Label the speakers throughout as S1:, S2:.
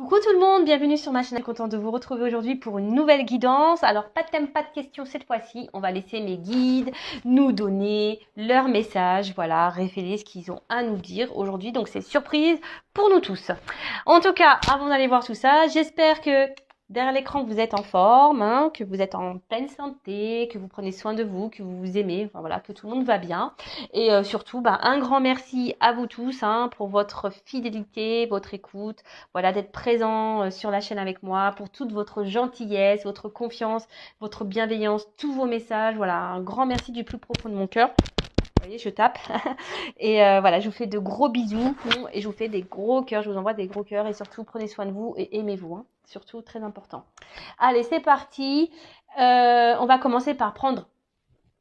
S1: Coucou tout le monde, bienvenue sur ma chaîne, contente de vous retrouver aujourd'hui pour une nouvelle guidance. Alors pas de thème, pas de questions cette fois-ci, on va laisser mes guides nous donner leur message, voilà, révéler ce qu'ils ont à nous dire aujourd'hui. Donc c'est surprise pour nous tous. En tout cas, avant d'aller voir tout ça, j'espère que derrière l'écran vous êtes en forme, hein, que vous êtes en pleine santé, que vous prenez soin de vous, que vous vous aimez, enfin, voilà, que tout le monde va bien. Et surtout, un grand merci à vous tous hein, pour votre fidélité, votre écoute. Voilà, d'être présent sur la chaîne avec moi, pour toute votre gentillesse, votre confiance, votre bienveillance, tous vos messages. Voilà, un grand merci du plus profond de mon cœur. Vous voyez, je tape. Et voilà, je vous fais de gros bisous et je vous fais des gros cœurs. Je vous envoie des gros cœurs et surtout, prenez soin de vous et aimez-vous. Hein. Surtout, très important. Allez, c'est parti. On va commencer par prendre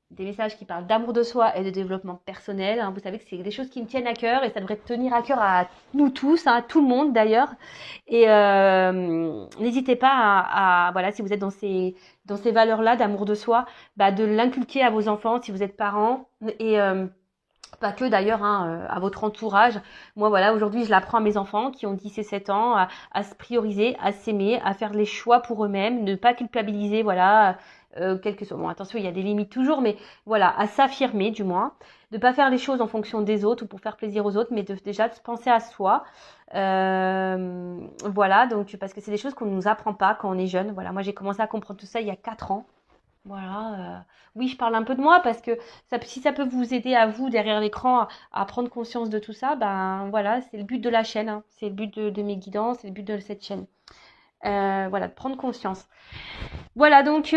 S1: des messages qui parlent d'amour de soi et de développement personnel. Hein. Vous savez que c'est des choses qui me tiennent à cœur et ça devrait tenir à cœur à nous tous, hein, à tout le monde d'ailleurs. Et n'hésitez pas voilà, si vous êtes dans ces valeurs-là d'amour de soi, de l'inculquer à vos enfants si vous êtes parents et pas que d'ailleurs hein, à votre entourage. Moi voilà, aujourd'hui je l'apprends à mes enfants qui ont 10 et 7 ans à se prioriser, à s'aimer, à faire les choix pour eux-mêmes, ne pas culpabiliser, voilà, quel que soit. Bon attention, il y a des limites toujours, mais voilà, à s'affirmer du moins, de pas faire les choses en fonction des autres ou pour faire plaisir aux autres, mais déjà de penser à soi. Voilà, donc parce que c'est des choses qu'on ne nous apprend pas quand on est jeune. Voilà, moi j'ai commencé à comprendre tout ça il y a 4 ans. Voilà, oui, je parle un peu de moi parce que si ça peut vous aider à vous derrière l'écran à prendre conscience de tout ça, voilà, c'est le but de la chaîne, hein. C'est le but de mes guidances, c'est le but de cette chaîne. Voilà, de prendre conscience. Voilà, donc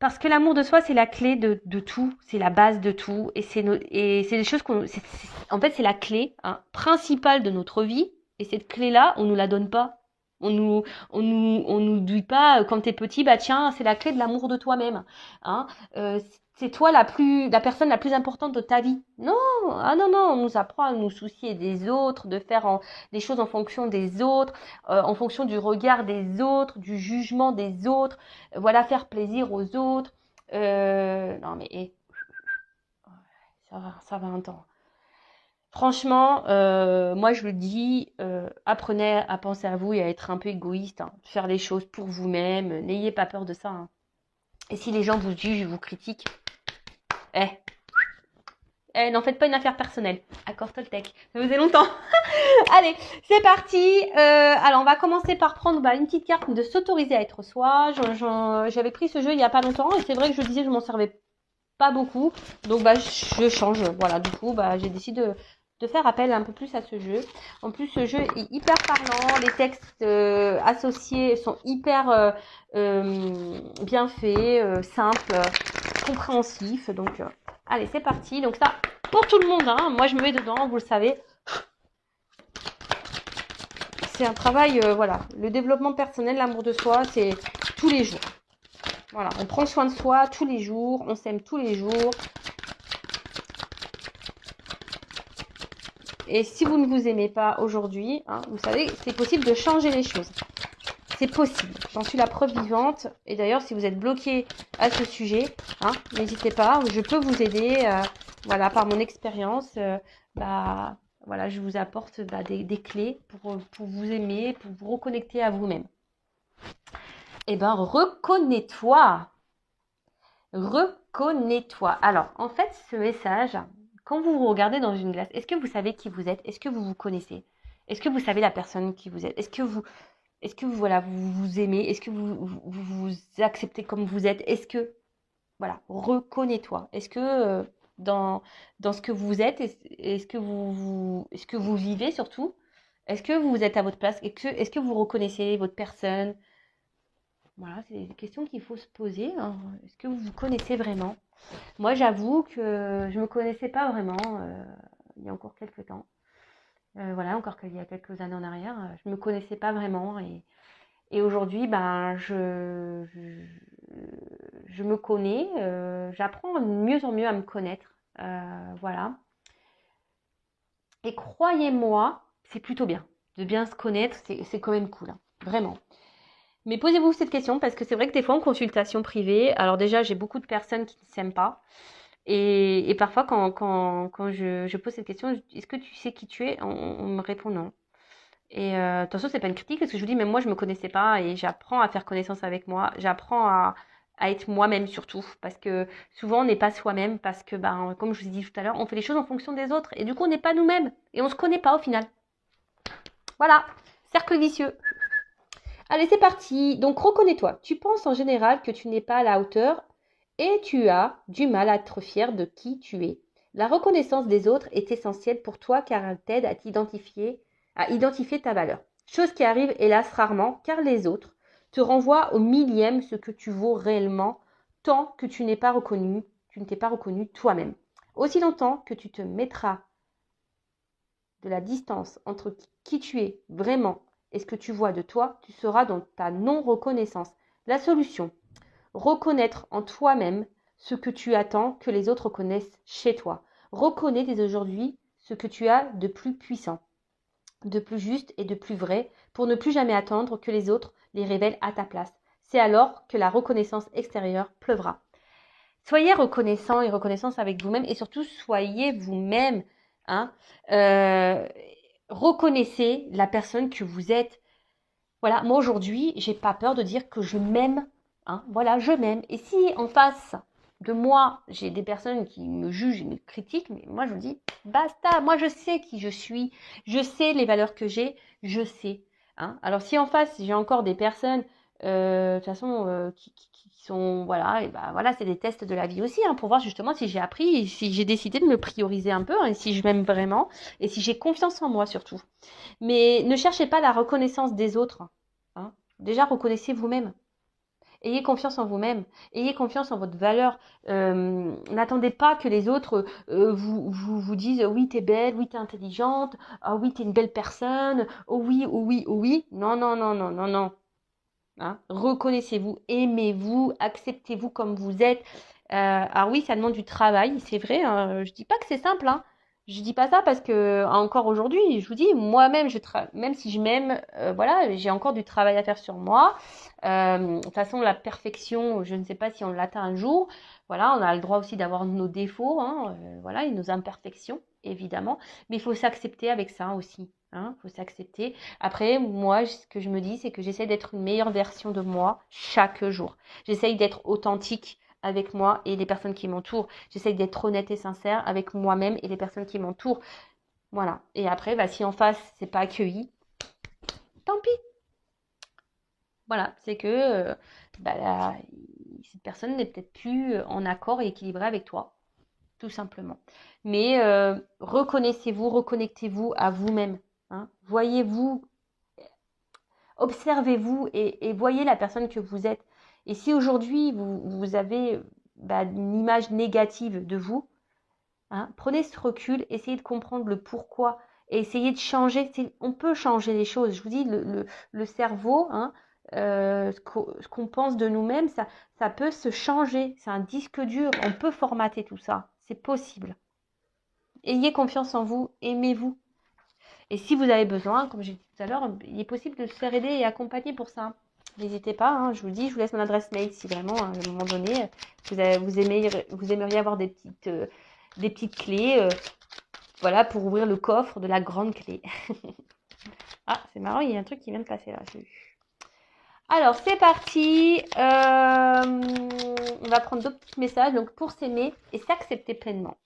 S1: parce que l'amour de soi, c'est la clé de tout, c'est la base de tout, et c'est des choses en fait, c'est la clé hein, principale de notre vie, et cette clé-là, on nous la donne pas. On nous dit pas quand t'es petit, tiens, c'est la clé de l'amour de toi-même. Hein. C'est toi la personne la plus importante de ta vie. Non, ah non, non, on nous apprend à nous soucier des autres, de faire des choses en fonction des autres, en fonction du regard des autres, du jugement des autres, voilà, faire plaisir aux autres. Non mais ça va un temps. Franchement, moi je le dis, apprenez à penser à vous et à être un peu égoïste, hein, faire les choses pour vous-même, n'ayez pas peur de ça. Hein. Et si les gens vous jugent, vous critiquent, eh, n'en faites pas une affaire personnelle. Accord Toltec, ça faisait longtemps. Allez, c'est parti. Alors on va commencer par prendre une petite carte de s'autoriser à être soi. J'avais pris ce jeu il y a pas longtemps et c'est vrai que je disais que je m'en servais pas beaucoup. Donc je change. Voilà, du coup, j'ai décidé de faire appel un peu plus à ce jeu. En plus, ce jeu est hyper parlant. Les textes associés sont hyper bien faits, simples, compréhensifs. Donc, allez, c'est parti. Donc ça, pour tout le monde, hein. Moi, je me mets dedans, vous le savez. C'est un travail, voilà. Le développement personnel, l'amour de soi, c'est tous les jours. Voilà, on prend soin de soi tous les jours, on s'aime tous les jours. Et si vous ne vous aimez pas aujourd'hui, hein, vous savez, c'est possible de changer les choses. C'est possible. J'en suis la preuve vivante. Et d'ailleurs, si vous êtes bloqué à ce sujet, hein, n'hésitez pas. Je peux vous aider. Voilà, par mon expérience, voilà, je vous apporte des clés pour vous aimer, pour vous reconnecter à vous-même. Eh ben, reconnais-toi. Reconnais-toi. Alors, en fait, ce message, quand vous vous regardez dans une glace, est-ce que vous savez qui vous êtes? Est-ce que vous vous connaissez? Est-ce que vous savez la personne qui vous êtes? Est-ce que voilà, vous vous aimez? Est-ce que vous acceptez comme vous êtes? Est-ce que, voilà, reconnais-toi. Est-ce que dans ce que vous êtes, est-ce que est-ce que vous vivez surtout? Est-ce que vous êtes à votre place? Est-ce que vous reconnaissez votre personne? Voilà, c'est des questions qu'il faut se poser. Hein. Est-ce que vous vous connaissez vraiment? Moi, j'avoue que je me connaissais pas vraiment il y a encore quelques temps. Voilà, encore qu'il y a quelques années en arrière, je me connaissais pas vraiment et aujourd'hui, je me connais, j'apprends de mieux en mieux à me connaître, voilà. Et croyez-moi, c'est plutôt bien de bien se connaître, c'est quand même cool, hein, vraiment. Mais posez-vous cette question parce que c'est vrai que des fois en consultation privée, alors déjà j'ai beaucoup de personnes qui ne s'aiment pas. Et parfois quand je pose cette question, est-ce que tu sais qui tu es? On me répond non. Et attention, c'est pas une critique parce que je vous dis, même moi, je me connaissais pas et j'apprends à faire connaissance avec moi. J'apprends à être moi-même surtout parce que souvent, on n'est pas soi-même parce que, ben, comme je vous ai dit tout à l'heure, on fait les choses en fonction des autres et du coup, on n'est pas nous-mêmes et on se connaît pas au final. Voilà, cercle vicieux. Allez, c'est parti. Donc, reconnais-toi. Tu penses en général que tu n'es pas à la hauteur et tu as du mal à être fier de qui tu es. La reconnaissance des autres est essentielle pour toi car elle t'aide à identifier ta valeur. Chose qui arrive hélas rarement car les autres te renvoient au millième ce que tu vaux réellement tant que tu ne t'es pas reconnu toi-même. Aussi longtemps que tu te mettras de la distance entre qui tu es vraiment et ce que tu vois de toi, tu seras dans ta non-reconnaissance. La solution, reconnaître en toi-même ce que tu attends que les autres reconnaissent chez toi. Reconnais dès aujourd'hui ce que tu as de plus puissant, de plus juste et de plus vrai pour ne plus jamais attendre que les autres les révèlent à ta place. C'est alors que la reconnaissance extérieure pleuvra. Soyez reconnaissant et reconnaissance avec vous-même et surtout soyez vous-même. Hein. Euh, Reconnaissez la personne que vous êtes. Voilà, moi aujourd'hui, j'ai pas peur de dire que je m'aime. Hein. Voilà, je m'aime. Et si en face de moi, j'ai des personnes qui me jugent et me critiquent, mais moi je vous dis, basta, moi je sais qui je suis, je sais les valeurs que j'ai, je sais. Hein. Alors si en face, j'ai encore des personnes, de toute façon, qui sont, voilà, et ben voilà, c'est des tests de la vie aussi, hein, pour voir justement si j'ai appris, et si j'ai décidé de me prioriser un peu, hein, et si je m'aime vraiment, et si j'ai confiance en moi surtout. Mais ne cherchez pas la reconnaissance des autres. Hein. Déjà, reconnaissez vous-même. Ayez confiance en vous-même. Ayez confiance en votre valeur. N'attendez pas que les autres vous disent oui, t'es belle, oui, t'es intelligente, ah oui, t'es une belle personne, oh oui, oh oui, oh oui. Non, non, non, non, non, non. Hein. Reconnaissez-vous, aimez-vous, acceptez-vous comme vous êtes. Alors oui, ça demande du travail, c'est vrai. Hein. Je dis pas que c'est simple. Hein. Je dis pas ça parce que encore aujourd'hui, je vous dis, moi-même, même si je m'aime, voilà, j'ai encore du travail à faire sur moi. De toute façon, la perfection, je ne sais pas si on l'atteint un jour. Voilà, on a le droit aussi d'avoir nos défauts, hein, voilà, et nos imperfections, évidemment. Mais il faut s'accepter avec ça aussi. Hein, faut s'accepter. Après, moi, ce que je me dis, c'est que j'essaie d'être une meilleure version de moi chaque jour. J'essaye d'être authentique avec moi et les personnes qui m'entourent. J'essaye d'être honnête et sincère avec moi-même et les personnes qui m'entourent. Voilà. Et après, bah, si en face, c'est pas accueilli, tant pis. Voilà. C'est que bah, cette personne n'est peut-être plus en accord et équilibrée avec toi, tout simplement. Mais reconnaissez-vous, reconnectez-vous à vous-même. Hein. Voyez-vous, observez-vous et voyez la personne que vous êtes. Et si aujourd'hui vous avez une image négative de vous, hein, prenez ce recul, essayez de comprendre le pourquoi et essayez de changer. On peut changer les choses. Je vous dis, le cerveau, hein, ce qu'on pense de nous-mêmes, ça peut se changer. C'est un disque dur. On peut formater tout ça. C'est possible. Ayez confiance en vous, aimez-vous. Et si vous avez besoin, comme j'ai dit tout à l'heure, il est possible de se faire aider et accompagner pour ça. N'hésitez pas, hein, je vous dis, je vous laisse mon adresse mail si vraiment, à un moment donné, vous aimeriez avoir des petites clés, voilà, pour ouvrir le coffre de la grande clé. Ah, c'est marrant, il y a un truc qui vient de passer là. Alors, c'est parti. On va prendre d'autres petits messages. Donc, pour s'aimer et s'accepter pleinement.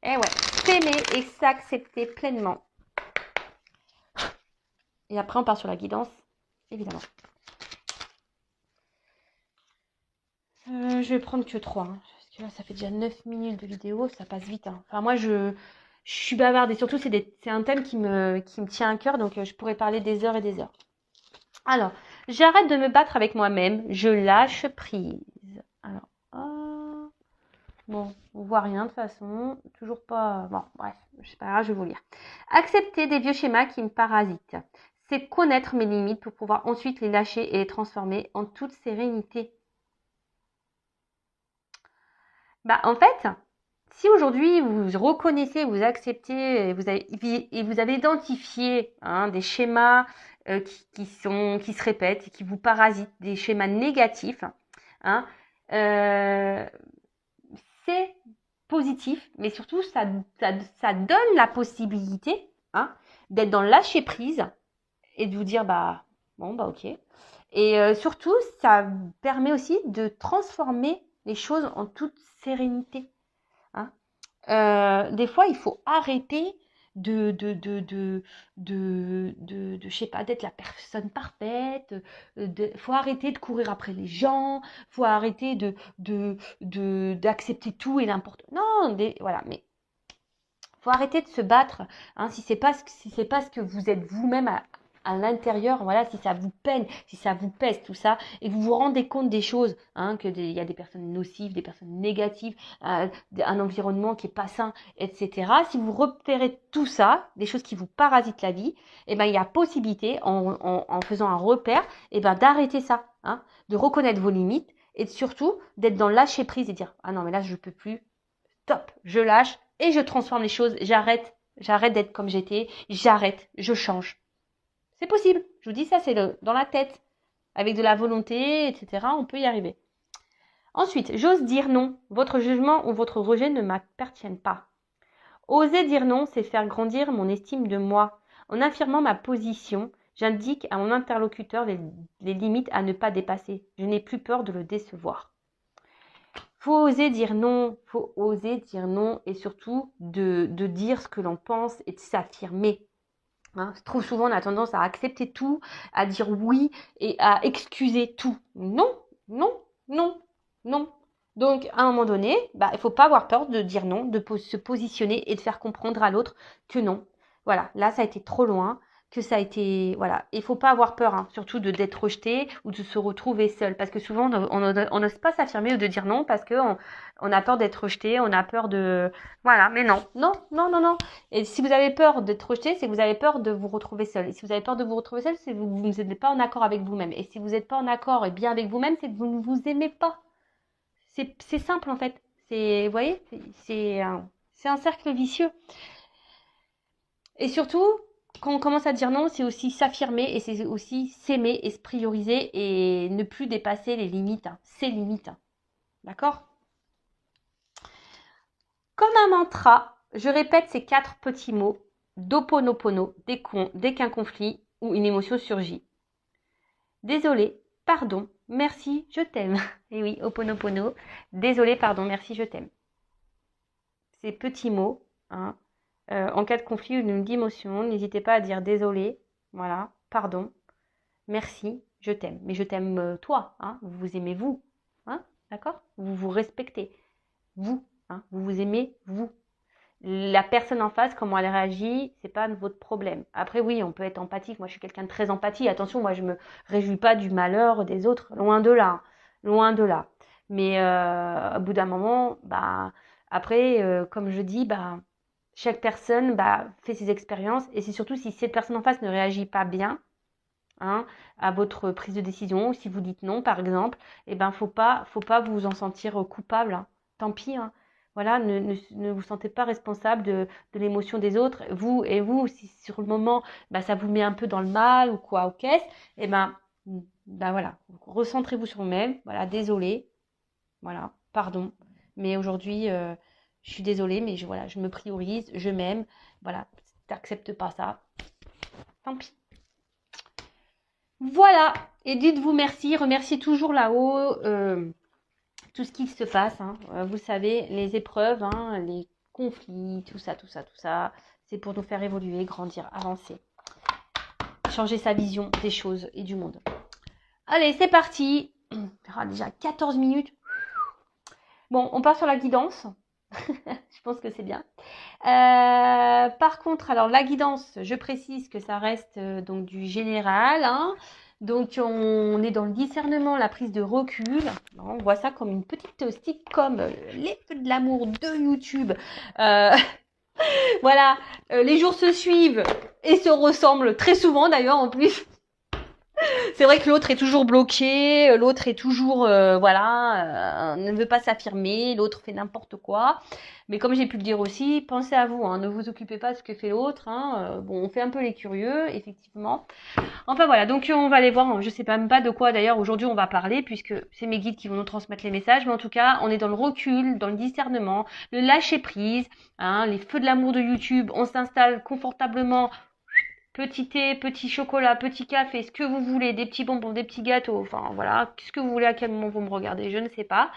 S1: Eh ouais, s'aimer et s'accepter pleinement. Et après, on part sur la guidance, évidemment. Je vais prendre que 3. Hein, parce que là, ça fait déjà 9 minutes de vidéo. Ça passe vite. Hein. Enfin, moi, je suis bavarde. Et surtout, c'est un thème qui me tient à cœur. Donc, je pourrais parler des heures et des heures. Alors, j'arrête de me battre avec moi-même. Je lâche prise. Alors, bon, on voit rien de toute façon. Toujours pas... Bon, bref, c'est pas grave, je vais vous lire. Accepter des vieux schémas qui me parasitent. C'est connaître mes limites pour pouvoir ensuite les lâcher et les transformer en toute sérénité. Bah, en fait, si aujourd'hui vous reconnaissez, vous acceptez et vous avez identifié des schémas qui se répètent et qui vous parasitent, des schémas négatifs, hein, c'est positif, mais surtout ça donne la possibilité d'être dans le lâcher prise et de vous dire, bah, bon, bah, ok. Et surtout, ça permet aussi de transformer les choses en toute sérénité. Hein. Des fois, il faut arrêter je sais pas, d'être la personne parfaite. Faut arrêter de courir après les gens. Faut arrêter d'accepter tout et n'importe. Non, voilà, mais faut arrêter de se battre. Hein, si c'est pas ce que vous êtes vous-même à l'intérieur, voilà, si ça vous peine, si ça vous pèse, tout ça, et que vous vous rendez compte des choses, hein, il y a des personnes nocives, des personnes négatives, un environnement qui est pas sain, etc. Si vous repérez tout ça, des choses qui vous parasitent la vie, eh ben, il y a possibilité, en faisant un repère, eh ben, d'arrêter ça, hein, de reconnaître vos limites, et surtout d'être dans le lâcher prise et dire, ah non, mais là, je peux plus, stop, je lâche, et je transforme les choses, j'arrête d'être comme j'étais, j'arrête, je change. C'est possible. Je vous dis ça, c'est dans la tête. Avec de la volonté, etc., on peut y arriver. Ensuite, j'ose dire non. Votre jugement ou votre rejet ne m'appartiennent pas. Oser dire non, c'est faire grandir mon estime de moi. En affirmant ma position, j'indique à mon interlocuteur les limites à ne pas dépasser. Je n'ai plus peur de le décevoir. Faut oser dire non, et surtout de dire ce que l'on pense et de s'affirmer. Hein, trop souvent, on a tendance à accepter tout, à dire oui et à excuser tout. Non, non, non, non. Donc, à un moment donné, bah, il ne faut pas avoir peur de dire non, de se positionner et de faire comprendre à l'autre que non. Voilà, là, ça a été trop loin, que ça a été... Voilà, il ne faut pas avoir peur, hein, surtout d'être rejeté ou de se retrouver seul. Parce que souvent, on n'ose pas s'affirmer ou de dire non parce qu'on a peur d'être rejeté, on a peur de... Voilà, mais non, non, non, non, non. Et si vous avez peur d'être rejeté, c'est que vous avez peur de vous retrouver seul. Et si vous avez peur de vous retrouver seul, c'est que vous n'êtes pas en accord avec vous-même. Et si vous n'êtes pas en accord et bien avec vous-même, c'est que vous ne vous aimez pas. C'est simple en fait. Vous voyez, c'est un cercle vicieux. Et surtout, quand on commence à dire non, c'est aussi s'affirmer et c'est aussi s'aimer et se prioriser et ne plus dépasser les limites, hein, ses limites. Hein. D'accord ? Comme un mantra, je répète ces 4 petits mots d'Ho'oponopono dès qu'un conflit ou une émotion surgit. Désolé, pardon, merci, je t'aime. Et oui, Ho'oponopono, désolé, pardon, merci, je t'aime. Ces petits mots, hein, en cas de conflit ou d'une émotion, n'hésitez pas à dire désolé, voilà, pardon, merci, je t'aime. Mais je t'aime toi, hein, vous vous aimez vous, hein, d'accord ? Vous vous respectez, vous, hein, vous vous aimez vous. La personne en face, comment elle réagit, c'est pas votre problème. Après, oui, on peut être empathique. Moi, je suis quelqu'un de très empathique. Attention, moi, je me réjouis pas du malheur des autres. Loin de là. Loin de là. Mais au bout d'un moment, bah, après, comme je dis, bah, chaque personne bah, fait ses expériences. Et c'est surtout si cette personne en face ne réagit pas bien, hein, à votre prise de décision, ou si vous dites non, par exemple, eh ben, faut pas vous en sentir coupable. Hein. Tant pis, hein. Voilà, ne vous sentez pas responsable de l'émotion des autres. Vous, si sur le moment, bah, ça vous met un peu dans le mal ou quoi, ok, eh ben, voilà, recentrez-vous sur vous-même. Voilà, désolé, voilà, pardon. Mais aujourd'hui, je suis désolée, mais voilà, je me priorise, je m'aime. Voilà, si t'acceptes pas ça, tant pis. Voilà, et dites-vous merci, remerciez toujours là-haut. Tout ce qui se passe, hein. Vous savez, les épreuves, hein, les conflits, tout ça, c'est pour nous faire évoluer, grandir, avancer, changer sa vision des choses et du monde. Allez, c'est parti. On fera déjà 14 minutes. Bon, on part sur la guidance. Je pense que c'est bien. Par contre, alors la guidance, je précise que ça reste donc du général, hein. Donc, on est dans le discernement, la prise de recul. On voit ça comme une petite sitcom, les feux de l'amour de YouTube. Voilà, les jours se suivent et se ressemblent très souvent d'ailleurs en plus. C'est vrai que l'autre est toujours bloqué, l'autre est toujours, ne veut pas s'affirmer, l'autre fait n'importe quoi. Mais comme j'ai pu le dire aussi, pensez à vous, hein, ne vous occupez pas de ce que fait l'autre. Hein, bon, on fait un peu les curieux, effectivement. Enfin voilà, donc on va aller voir, je sais même pas de quoi d'ailleurs aujourd'hui on va parler, puisque c'est mes guides qui vont nous transmettre les messages. Mais en tout cas, on est dans le recul, dans le discernement, le lâcher prise, hein, les feux de l'amour de YouTube, on s'installe confortablement petit thé, petit chocolat, petit café, ce que vous voulez, des petits bonbons, des petits gâteaux, enfin voilà, ce que vous voulez, à quel moment vous me regardez, je ne sais pas.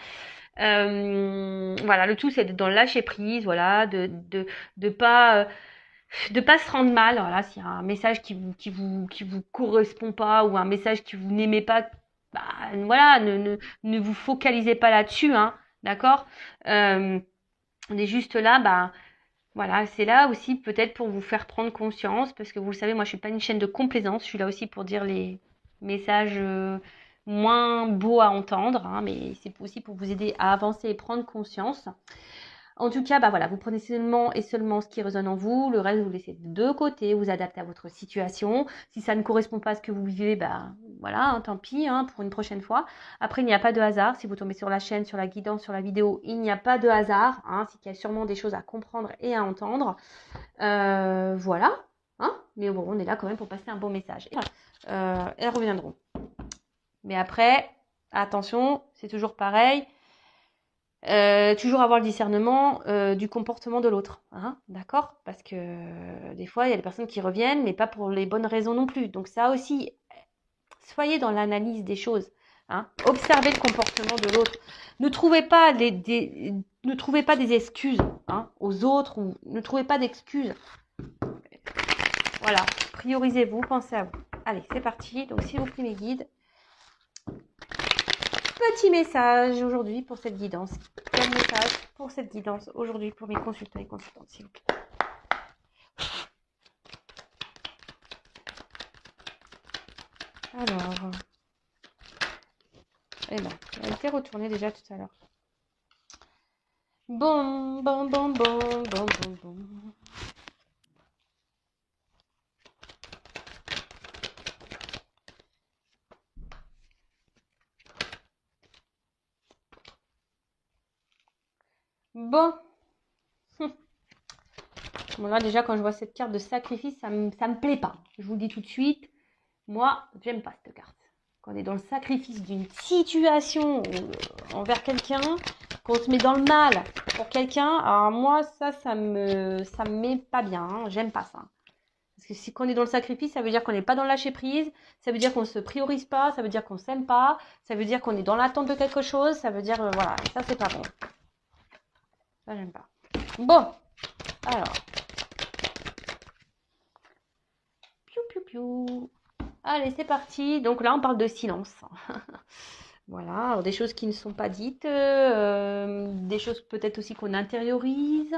S1: Voilà, le tout c'est d'être dans le lâcher prise, voilà, de pas se rendre mal, voilà, s'il y a un message qui vous correspond pas ou un message que vous n'aimez pas, bah, voilà, ne vous focalisez pas là-dessus, hein, d'accord? On est juste là, bah, voilà, c'est là aussi peut-être pour vous faire prendre conscience, parce que vous le savez, moi je suis pas une chaîne de complaisance, je suis là aussi pour dire les messages moins beaux à entendre, hein, mais c'est aussi pour vous aider à avancer et prendre conscience. En tout cas, bah voilà, vous prenez seulement et seulement ce qui résonne en vous, le reste vous laissez de côté, vous adaptez à votre situation. Si ça ne correspond pas à ce que vous vivez, bah voilà, hein, tant pis, hein, pour une prochaine fois. Après, il n'y a pas de hasard. Si vous tombez sur la chaîne, sur la guidance, sur la vidéo, il n'y a pas de hasard. Hein, c'est qu'il y a sûrement des choses à comprendre et à entendre. Voilà. Hein, mais bon, on est là quand même pour passer un bon message. Elles reviendront. Mais après, attention, c'est toujours pareil. Toujours avoir le discernement du comportement de l'autre, hein, d'accord? Parce que des fois, il y a des personnes qui reviennent, mais pas pour les bonnes raisons non plus. Donc ça aussi, soyez dans l'analyse des choses, hein. Observez le comportement de l'autre. Ne trouvez pas ne trouvez pas des excuses, hein, aux autres, ou ne trouvez pas d'excuses. Voilà, priorisez-vous, pensez à vous. Allez, c'est parti. Donc, si vous prenez mes guides, petit message aujourd'hui pour cette guidance. Quel message pour cette guidance aujourd'hui pour mes consultants et consultantes, s'il vous plaît. Alors, eh ben, elle était retournée déjà tout à l'heure. Bon. Bon. Bon, là, déjà, quand je vois cette carte de sacrifice, ça me plaît pas. Je vous le dis tout de suite. Moi, j'aime pas cette carte. Quand on est dans le sacrifice d'une situation envers quelqu'un, qu'on se met dans le mal pour quelqu'un, alors moi, ça me met pas bien. Hein. J'aime pas ça. Parce que si on est dans le sacrifice, ça veut dire qu'on n'est pas dans le lâcher prise, ça veut dire qu'on ne se priorise pas, ça veut dire qu'on s'aime pas, ça veut dire qu'on est dans l'attente de quelque chose, ça veut dire, voilà, ça c'est pas bon. Ça, j'aime pas. Bon, alors. Piou. Allez, c'est parti. Donc là, on parle de silence. Voilà, alors des choses qui ne sont pas dites, des choses peut-être aussi qu'on intériorise.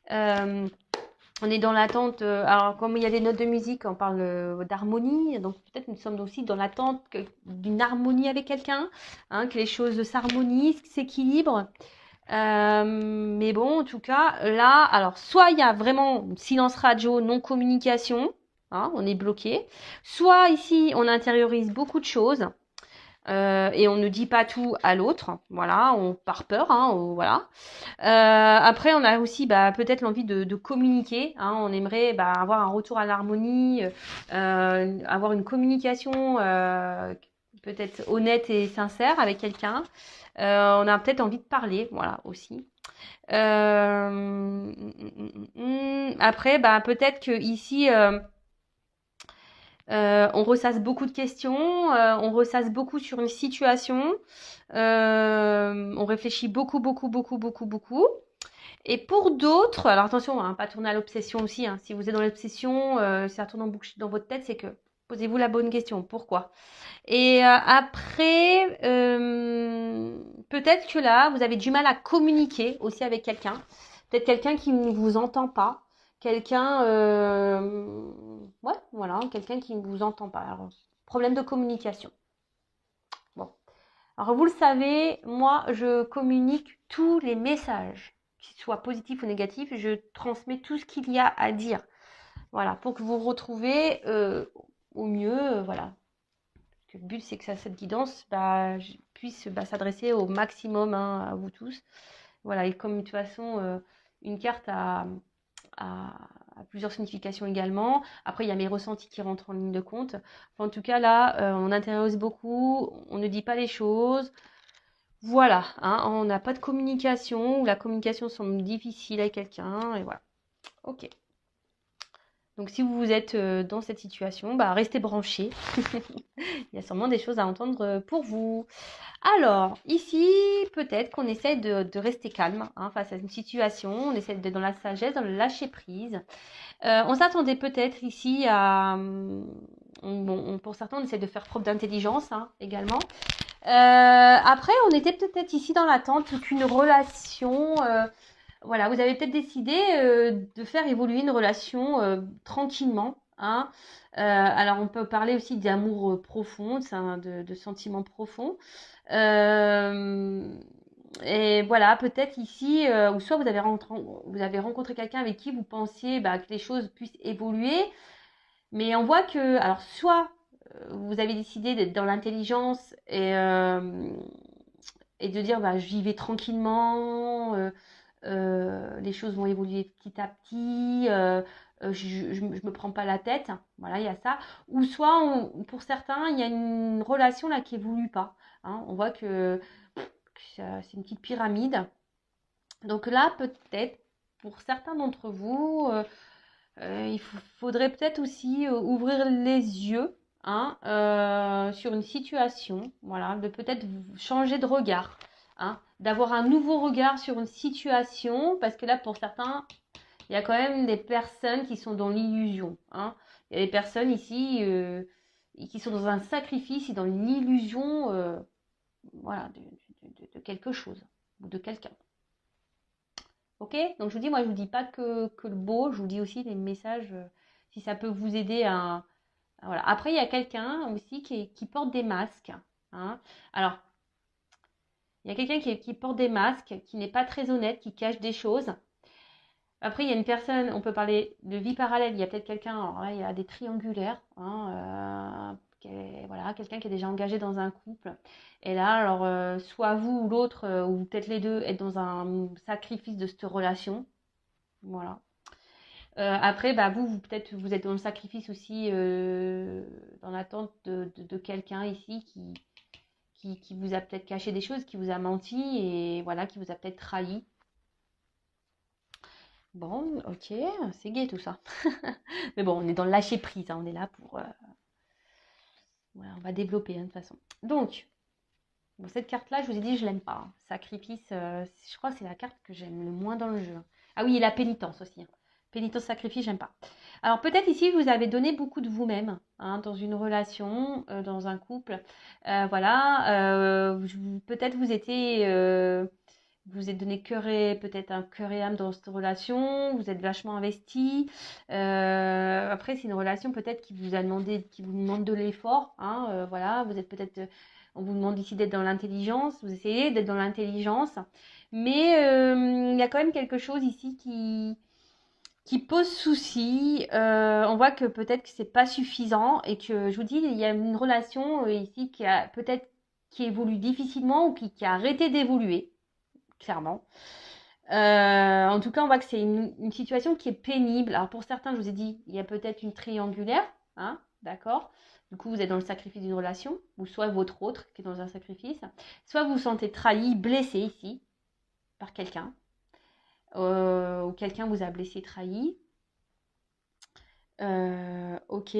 S1: On est dans l'attente, alors comme il y a des notes de musique, on parle d'harmonie, donc peut-être nous sommes aussi dans l'attente d'une harmonie avec quelqu'un, hein, que les choses s'harmonisent, s'équilibrent. Mais bon, en tout cas, là, alors soit il y a vraiment silence radio, non-communication, hein, on est bloqué, soit ici, on intériorise beaucoup de choses. Et on ne dit pas tout à l'autre, voilà, on par peur, hein, voilà. Après, on a aussi peut-être l'envie de communiquer, hein, on aimerait avoir un retour à l'harmonie, avoir une communication peut-être honnête et sincère avec quelqu'un. On a peut-être envie de parler, voilà, aussi. Après, peut-être que ici on ressasse beaucoup de questions, on ressasse beaucoup sur une situation, on réfléchit beaucoup. Et pour d'autres, alors attention, hein, pas tourner à l'obsession aussi, hein, si vous êtes dans l'obsession, si ça tourne en boucle dans votre tête, c'est que posez-vous la bonne question, pourquoi? Et après, peut-être que là, vous avez du mal à communiquer aussi avec quelqu'un, peut-être quelqu'un qui ne vous entend pas, quelqu'un, ouais, voilà, quelqu'un qui ne vous entend pas. Alors, problème de communication. Bon, alors vous le savez, moi, je communique tous les messages, qu'ils soient positifs ou négatifs, je transmets tout ce qu'il y a à dire. Voilà, pour que vous vous retrouvez au mieux, voilà. Le but, c'est que cette guidance puisse s'adresser au maximum, hein, à vous tous. Voilà, et comme de toute façon, une carte a plusieurs significations également. Après, il y a mes ressentis qui rentrent en ligne de compte. Enfin, en tout cas, là, on intériorise beaucoup, on ne dit pas les choses. Voilà, hein, on n'a pas de communication, ou la communication semble difficile avec quelqu'un, et voilà. Ok. Donc si vous êtes dans cette situation, bah, restez branchés. Il y a sûrement des choses à entendre pour vous. Alors, ici, peut-être qu'on essaie de rester calme hein, face à une situation. On essaie d'être dans la sagesse, dans le lâcher-prise. On s'attendait peut-être ici à... pour certains, on essaie de faire preuve d'intelligence hein, également. Après, on était peut-être ici dans l'attente qu'une relation... voilà, vous avez peut-être décidé de faire évoluer une relation tranquillement. Hein. Alors, on peut parler aussi d'amour profond, de sentiments profonds. Et voilà, peut-être ici, ou soit vous avez rencontré quelqu'un avec qui vous pensiez bah, que les choses puissent évoluer, mais on voit que, alors soit vous avez décidé d'être dans l'intelligence et de dire bah, j'y vais tranquillement, les choses vont évoluer petit à petit, je me prends pas la tête, voilà, il y a ça. Ou soit, pour certains, il y a une relation là qui évolue pas. Hein. On voit que c'est une petite pyramide. Donc là, peut-être, pour certains d'entre vous, il faudrait peut-être aussi ouvrir les yeux hein, sur une situation, voilà, de peut-être changer de regard, hein, d'avoir un nouveau regard sur une situation, parce que là, pour certains, il y a quand même des personnes qui sont dans l'illusion. Hein. Il y a des personnes ici qui sont dans un sacrifice et dans l'illusion voilà, de quelque chose ou de quelqu'un. Ok? Donc je vous dis, moi je vous dis pas que le beau, je vous dis aussi des messages, si ça peut vous aider à... Voilà. Après, il y a quelqu'un aussi qui porte des masques. Hein. Alors, il y a quelqu'un qui porte des masques, qui n'est pas très honnête, qui cache des choses. Après, il y a une personne, on peut parler de vie parallèle, il y a peut-être quelqu'un, alors là, il y a des triangulaires, hein, voilà, quelqu'un qui est déjà engagé dans un couple. Et là, alors, soit vous ou l'autre, ou peut-être les deux, êtes dans un sacrifice de cette relation. Voilà. Après, bah, peut-être, vous êtes dans le sacrifice aussi, dans l'attente de quelqu'un ici qui vous a peut-être caché des choses, qui vous a menti et voilà, qui vous a peut-être trahi. Bon, ok, c'est gai tout ça. Mais bon, on est dans le lâcher prise, hein, on est là pour... voilà, on va développer hein, de toute façon. Donc, bon, cette carte-là, je vous ai dit, je l'aime pas. Hein. Sacrifice, je crois que c'est la carte que j'aime le moins dans le jeu. Ah oui, et la pénitence aussi. Hein. Pénitence, sacrifice, j'aime pas. Alors peut-être ici, vous avez donné beaucoup de vous-même hein, dans une relation, dans un couple. Voilà, peut-être vous étiez... vous êtes donné peut-être un cœur et âme dans cette relation, vous êtes vachement investi. Après, c'est une relation peut-être qui vous a demandé, qui vous demande de l'effort. Hein, voilà, vous êtes peut-être, on vous demande ici d'être dans l'intelligence, vous essayez d'être dans l'intelligence, mais il y a quand même quelque chose ici qui pose souci. On voit que peut-être que c'est pas suffisant et que je vous dis, il y a une relation ici qui a peut-être qui évolue difficilement ou qui a arrêté d'évoluer clairement. En tout cas, on voit que c'est une situation qui est pénible. Alors pour certains, je vous ai dit, il y a peut-être une triangulaire, hein, d'accord. Du coup, vous êtes dans le sacrifice d'une relation, ou soit votre autre qui est dans un sacrifice, soit vous vous sentez trahi, blessé ici par quelqu'un, ou quelqu'un vous a blessé, trahi. Ok.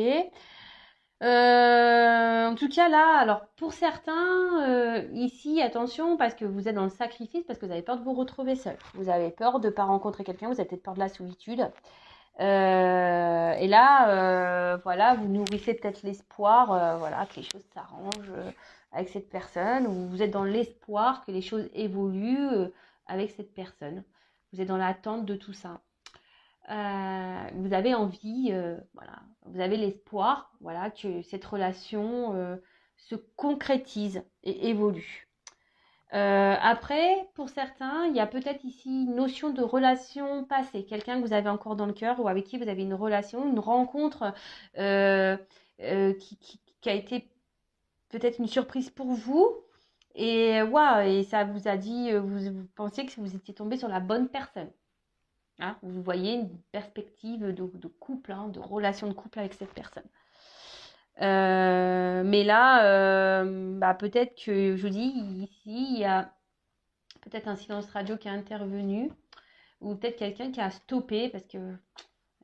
S1: En tout cas là, alors pour certains, ici, attention, parce que vous êtes dans le sacrifice, parce que vous avez peur de vous retrouver seul. Vous avez peur de ne pas rencontrer quelqu'un, vous avez peut-être peur de la solitude. Et là, voilà, vous nourrissez peut-être l'espoir, voilà, que les choses s'arrangent avec cette personne, ou vous êtes dans l'espoir que les choses évoluent avec cette personne. Vous êtes dans l'attente de tout ça. Vous avez envie, voilà, vous avez l'espoir, voilà, que cette relation se concrétise et évolue. Après, pour certains, il y a peut-être ici une notion de relation passée, quelqu'un que vous avez encore dans le cœur ou avec qui vous avez une relation, une rencontre euh, qui a été peut-être une surprise pour vous. Et, ouais, et ça vous a dit, vous pensiez que vous étiez tombé sur la bonne personne. Hein, vous voyez une perspective de couple, hein, de relation de couple avec cette personne. Mais là, bah, peut-être que, je vous dis, ici, il y a peut-être un silence radio qui est intervenu, ou peut-être quelqu'un qui a stoppé, parce que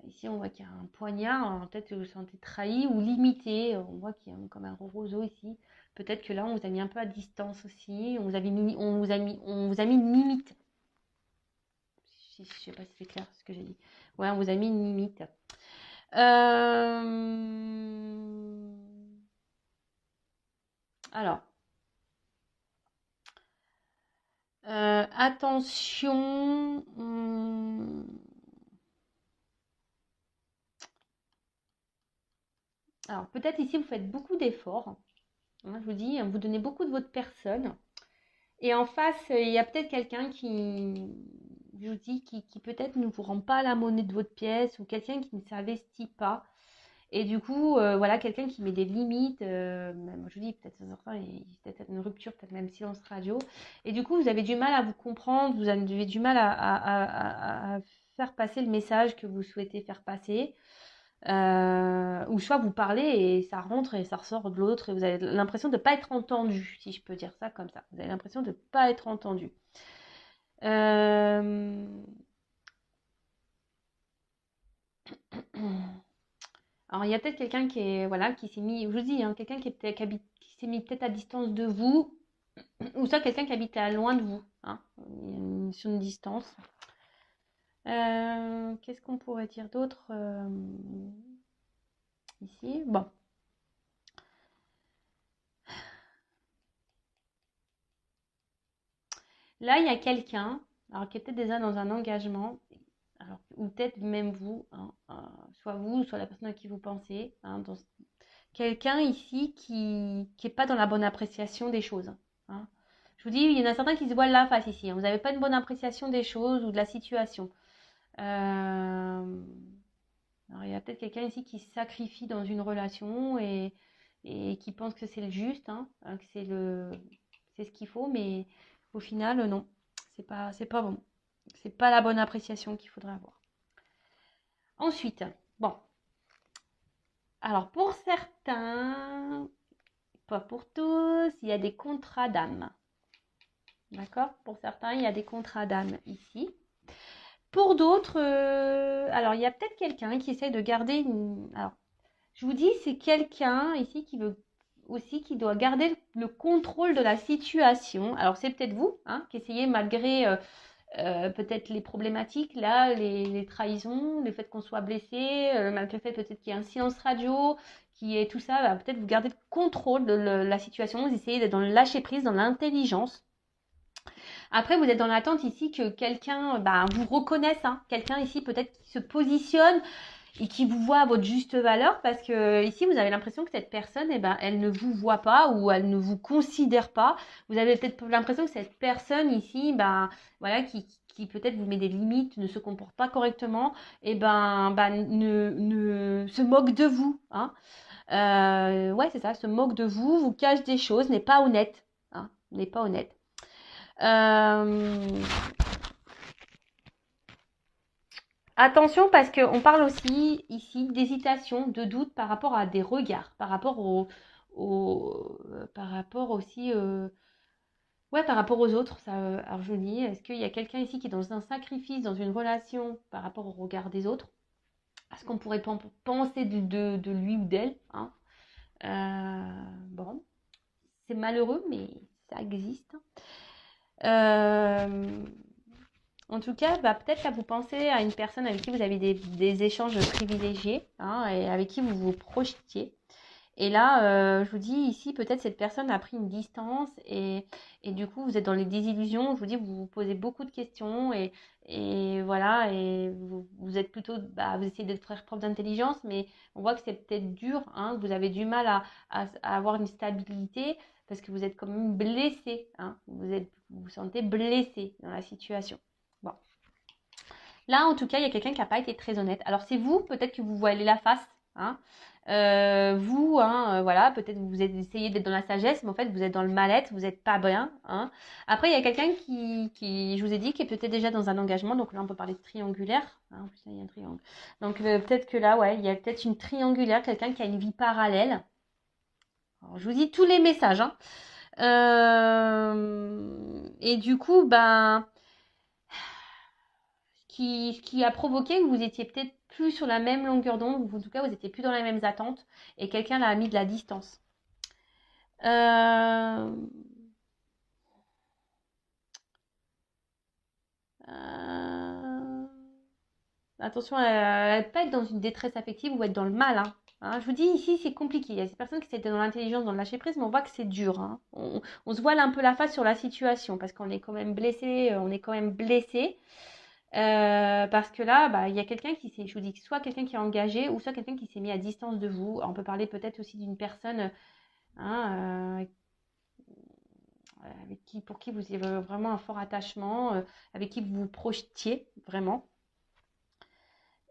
S1: ici, on voit qu'il y a un poignard. Alors, peut-être que vous vous sentez trahi ou limité. On voit qu'il y a comme un roseau ici. Peut-être que là, on vous a mis un peu à distance aussi. On vous a mis une limite. Je ne sais pas si c'est clair ce que j'ai dit. Ouais, on vous a mis une limite. Alors, attention. Alors, peut-être ici, vous faites beaucoup d'efforts. Hein, je vous dis, vous donnez beaucoup de votre personne. Et en face, il y a peut-être quelqu'un qui, je vous dis, qui peut-être ne vous rend pas la monnaie de votre pièce ou quelqu'un qui ne s'investit pas. Et du coup, voilà, quelqu'un qui met des limites, même, je vous dis, peut-être il y a peut-être une rupture, peut-être même silence radio. Et du coup, vous avez du mal à vous comprendre, vous avez du mal à faire passer le message que vous souhaitez faire passer. Ou soit vous parlez et ça rentre et ça ressort de l'autre et vous avez l'impression de ne pas être entendu, si je peux dire ça comme ça. Vous avez l'impression de ne pas être entendu. Euh... Alors, il y a peut-être quelqu'un qui est, voilà, qui s'est mis, je vous dis, hein, quelqu'un qui s'est mis peut-être à distance de vous, ou soit quelqu'un qui habite à loin de vous, hein, sur une distance. Qu'est-ce qu'on pourrait dire d'autre ici? Bon. Là, il y a quelqu'un, alors qui est peut-être déjà dans un engagement, alors, ou peut-être même vous, hein, soit vous, soit la personne à qui vous pensez, hein, quelqu'un ici qui n'est pas dans la bonne appréciation des choses. Hein. Je vous dis, il y en a certains qui se voilent la face ici. Hein. Vous n'avez pas une bonne appréciation des choses ou de la situation. Alors, il y a peut-être quelqu'un ici qui se sacrifie dans une relation et qui pense que c'est le juste, hein, que c'est ce qu'il faut, mais au final, non, c'est pas bon. C'est pas la bonne appréciation qu'il faudrait avoir. Ensuite, bon. Alors, pour certains, pas pour tous, il y a des contrats d'âme. D'accord? Pour certains, il y a des contrats d'âme ici. Pour d'autres, alors il y a peut-être quelqu'un qui essaie de garder une. Alors, je vous dis, c'est quelqu'un ici qui veut aussi qui doit garder le contrôle de la situation. Alors, c'est peut-être vous, hein, qui essayez malgré peut-être les problématiques, là, les trahisons, le fait qu'on soit blessé, malgré le fait peut-être qu'il y ait un silence radio, qui est tout ça, bah, peut-être vous gardez le contrôle de la situation, vous essayez d'être dans le lâcher-prise, dans l'intelligence. Après, vous êtes dans l'attente ici que quelqu'un vous reconnaisse, hein, quelqu'un ici peut-être qui se positionne et qui vous voit à votre juste valeur, parce que ici vous avez l'impression que cette personne, elle ne vous voit pas ou elle ne vous considère pas. Vous avez peut-être l'impression que cette personne ici, voilà, qui peut-être vous met des limites, ne se comporte pas correctement, et ne se moque de vous. Hein. Ouais, c'est ça, se moque de vous, vous cache des choses, n'est pas honnête. Hein, n'est pas honnête. Attention parce qu'on parle aussi ici d'hésitation, de doute par rapport à des regards, par rapport par rapport aussi, ouais, par rapport aux autres. Ça, alors je dis, est-ce qu'il y a quelqu'un ici qui est dans un sacrifice, dans une relation par rapport au regard des autres? Est-ce qu'on pourrait penser de lui ou d'elle, hein? Bon, c'est malheureux, mais ça existe. En tout cas, peut-être que vous pensez à une personne avec qui vous avez des échanges privilégiés, hein, et avec qui vous vous projetiez. Et là, je vous dis ici, peut-être cette personne a pris une distance et du coup, vous êtes dans les désillusions. Je vous dis, vous vous posez beaucoup de questions et voilà, et vous êtes plutôt, vous essayez de faire preuve d'intelligence, mais on voit que c'est peut-être dur, hein, que vous avez du mal à avoir une stabilité parce que vous êtes quand même blessé, hein, vous vous sentez blessé dans la situation. Bon. Là, en tout cas, il y a quelqu'un qui n'a pas été très honnête. Alors, c'est vous, peut-être que vous voilez la face, hein. Vous, hein, voilà, peut-être vous essayez d'être dans la sagesse, mais en fait, vous êtes dans le mal-être, vous n'êtes pas bien. Hein. Après, il y a quelqu'un qui, je vous ai dit, qui est peut-être déjà dans un engagement. Donc là, on peut parler de triangulaire. Hein, en plus, il y a un triangle. Donc, peut-être que là, ouais, il y a peut-être une triangulaire, quelqu'un qui a une vie parallèle. Alors, je vous dis tous les messages. Hein. Et du coup, ce qui a provoqué que vous étiez peut-être plus sur la même longueur d'onde, ou en tout cas, vous n'étiez plus dans les mêmes attentes, et quelqu'un l'a mis de la distance. Euh, euh, Attention à ne pas être dans une détresse affective ou être dans le mal. Hein, je vous dis, ici, c'est compliqué. Il y a ces personnes qui étaient dans l'intelligence, dans le lâcher-prise, mais on voit que c'est dur. Hein. On se voile un peu la face sur la situation parce qu'on est quand même blessé. On est quand même blessé. Parce que là, bah, il y a quelqu'un qui s'est, je vous dis, soit quelqu'un qui est engagé ou soit quelqu'un qui s'est mis à distance de vous. On peut parler peut-être aussi d'une personne hein, pour qui vous avez vraiment un fort attachement, avec qui vous vous projetiez vraiment.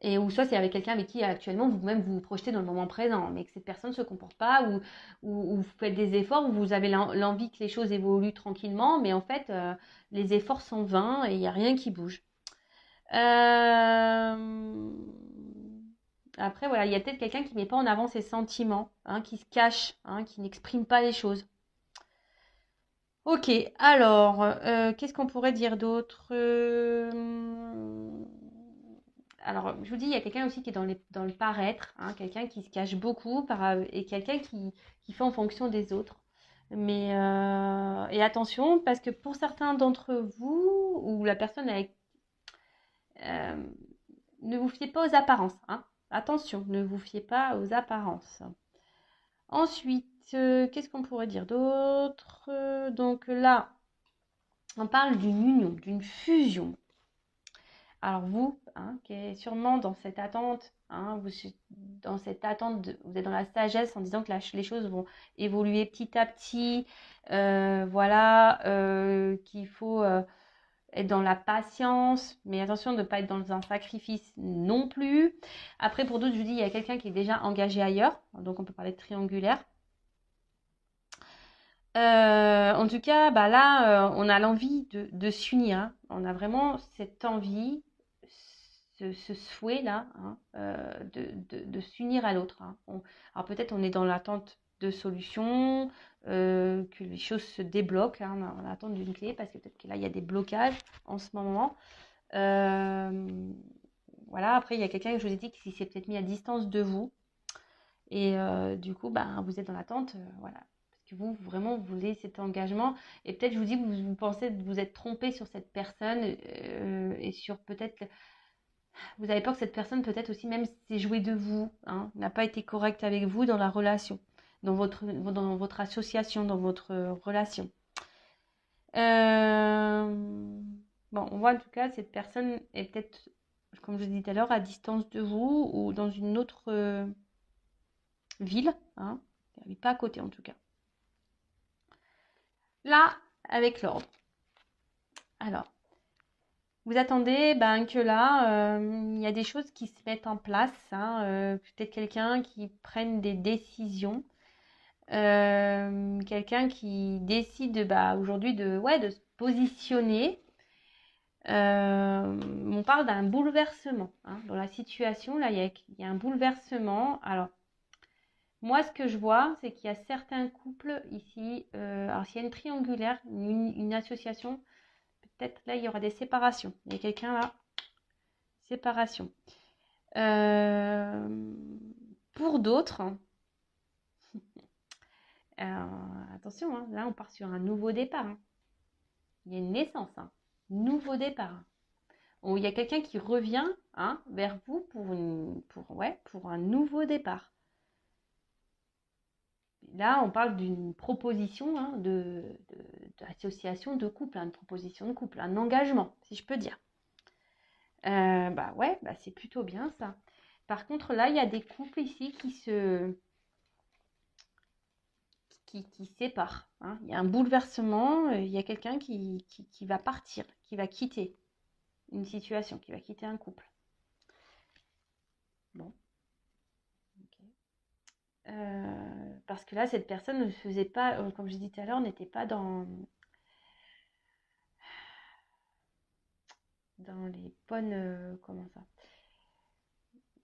S1: Et ou soit c'est avec quelqu'un avec qui actuellement vous-même vous vous projetez dans le moment présent, mais que cette personne ne se comporte pas, ou vous faites des efforts, ou vous avez l'envie que les choses évoluent tranquillement, mais en fait, les efforts sont vains et il n'y a rien qui bouge. Après, voilà, il y a peut-être quelqu'un qui ne met pas en avant ses sentiments, hein, qui se cache, hein, qui n'exprime pas les choses. Ok, alors, qu'est-ce qu'on pourrait dire d'autre Alors, je vous dis, il y a quelqu'un aussi qui est dans le paraître, hein, quelqu'un qui se cache beaucoup et quelqu'un qui fait en fonction des autres. Mais, et attention, parce que pour certains d'entre vous, ou la personne avec... euh, ne vous fiez pas aux apparences. Hein. Attention, ne vous fiez pas aux apparences. Ensuite, qu'est-ce qu'on pourrait dire d'autre Donc là, on parle d'une union, d'une fusion. Alors vous, hein, qui est sûrement dans cette attente, hein, vous êtes dans la sagesse en disant que les choses vont évoluer petit à petit, voilà, qu'il faut être dans la patience, mais attention de ne pas être dans un sacrifice non plus. Après, pour d'autres, je vous dis, il y a quelqu'un qui est déjà engagé ailleurs, donc on peut parler de triangulaire. En tout cas, bah là, on a l'envie de s'unir. Hein. On a vraiment cette envie, ce souhait-là, hein, de s'unir à l'autre. Hein. Alors peut-être on est dans l'attente de solutions, que les choses se débloquent. Hein, on a l'attente d'une clé parce que peut-être que là, il y a des blocages en ce moment. Voilà, après, il y a quelqu'un que je vous ai dit qui s'est peut-être mis à distance de vous. Et du coup, bah, vous êtes dans l'attente, voilà. Parce que vous, vraiment, vous voulez cet engagement. Et peut-être, je vous dis, vous pensez que vous êtes trompé sur cette personne et sur peut-être... Vous avez peur que cette personne, peut-être aussi, même s'est jouée de vous, hein, n'a pas été correcte avec vous dans la relation, dans votre association, dans votre relation. Bon, on voit en tout cas, cette personne est peut-être, comme je l'ai dit tout à l'heure, à distance de vous ou dans une autre ville. Hein. Elle n'est pas à côté en tout cas. Là, avec l'ordre. Alors, vous attendez que là, il y a des choses qui se mettent en place. Hein, peut-être quelqu'un qui prenne des décisions. Quelqu'un qui décide aujourd'hui de se positionner. On parle d'un bouleversement. Hein. Dans la situation, là, il y a un bouleversement. Alors, moi, ce que je vois, c'est qu'il y a certains couples ici. Alors, s'il y a une triangulaire, une association, peut-être là, il y aura des séparations. Il y a quelqu'un là, séparation. Pour d'autres, attention, hein, là, on part sur un nouveau départ. Hein. Il y a une naissance, hein, nouveau départ. Il y a quelqu'un qui revient hein, vers vous pour un nouveau départ. Là, on parle d'une proposition hein, d'association de couple, une proposition de couple, un engagement, si je peux dire. C'est plutôt bien ça. Par contre, là, il y a des couples ici qui séparent. Hein. Il y a un bouleversement, il y a quelqu'un qui va partir, qui va quitter une situation, qui va quitter un couple. Bon. Parce que là, cette personne ne faisait pas, comme je disais tout à l'heure, n'était pas dans les bonnes... comment ça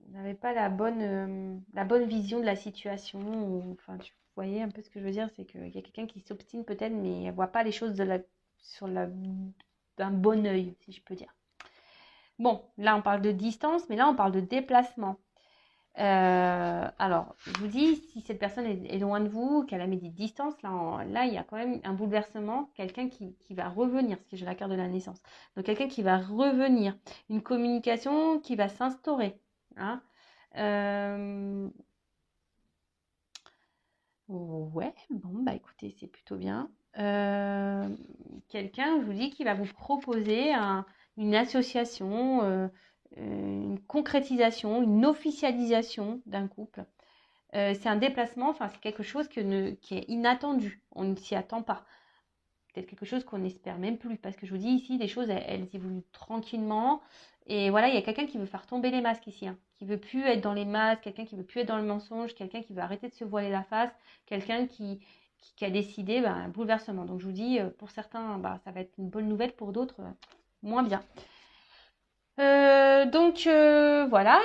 S1: n'avait pas la bonne vision de la situation. Enfin, vous voyez un peu ce que je veux dire, c'est qu'il y a quelqu'un qui s'obstine peut-être, mais elle ne voit pas les choses d'un bon œil, si je peux dire. Bon, là, on parle de distance, mais là, on parle de déplacement. Alors, je vous dis, si cette personne est loin de vous, qu'elle a mis des distances, là, il y a quand même un bouleversement, quelqu'un qui va revenir, parce que j'ai la carte de la naissance. Donc, quelqu'un qui va revenir, une communication qui va s'instaurer. Hein. Euh, ouais, bon, bah écoutez, c'est plutôt bien. Quelqu'un, je vous dis, qui va vous proposer une association, une concrétisation, une officialisation d'un couple. C'est un déplacement, enfin, c'est quelque chose qui est inattendu. On ne s'y attend pas. Peut-être quelque chose qu'on n'espère même plus. Parce que je vous dis ici, les choses, elles évoluent tranquillement. Et voilà, il y a quelqu'un qui veut faire tomber les masques ici. Hein, qui veut plus être dans les masques, quelqu'un qui veut plus être dans le mensonge, quelqu'un qui veut arrêter de se voiler la face, quelqu'un qui a décidé un bouleversement. Donc je vous dis, pour certains, ça va être une bonne nouvelle, pour d'autres, moins bien. Voilà,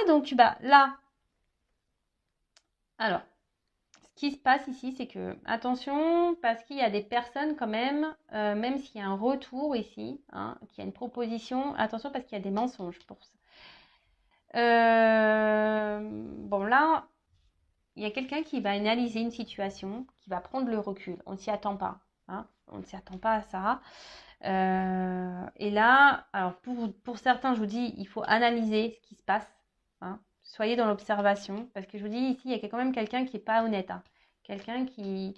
S1: donc là, alors, ce qui se passe ici, c'est que, attention, parce qu'il y a des personnes quand même s'il y a un retour ici, hein, qu'il y a une proposition, attention parce qu'il y a des mensonges pour ça. Bon, là, il y a quelqu'un qui va analyser une situation, qui va prendre le recul. On ne s'y attend pas. Hein, on ne s'y attend pas à ça. Et là, alors pour certains, je vous dis, il faut analyser ce qui se passe. Hein. Soyez dans l'observation, parce que je vous dis ici, il y a quand même quelqu'un qui n'est pas honnête. Hein. Quelqu'un qui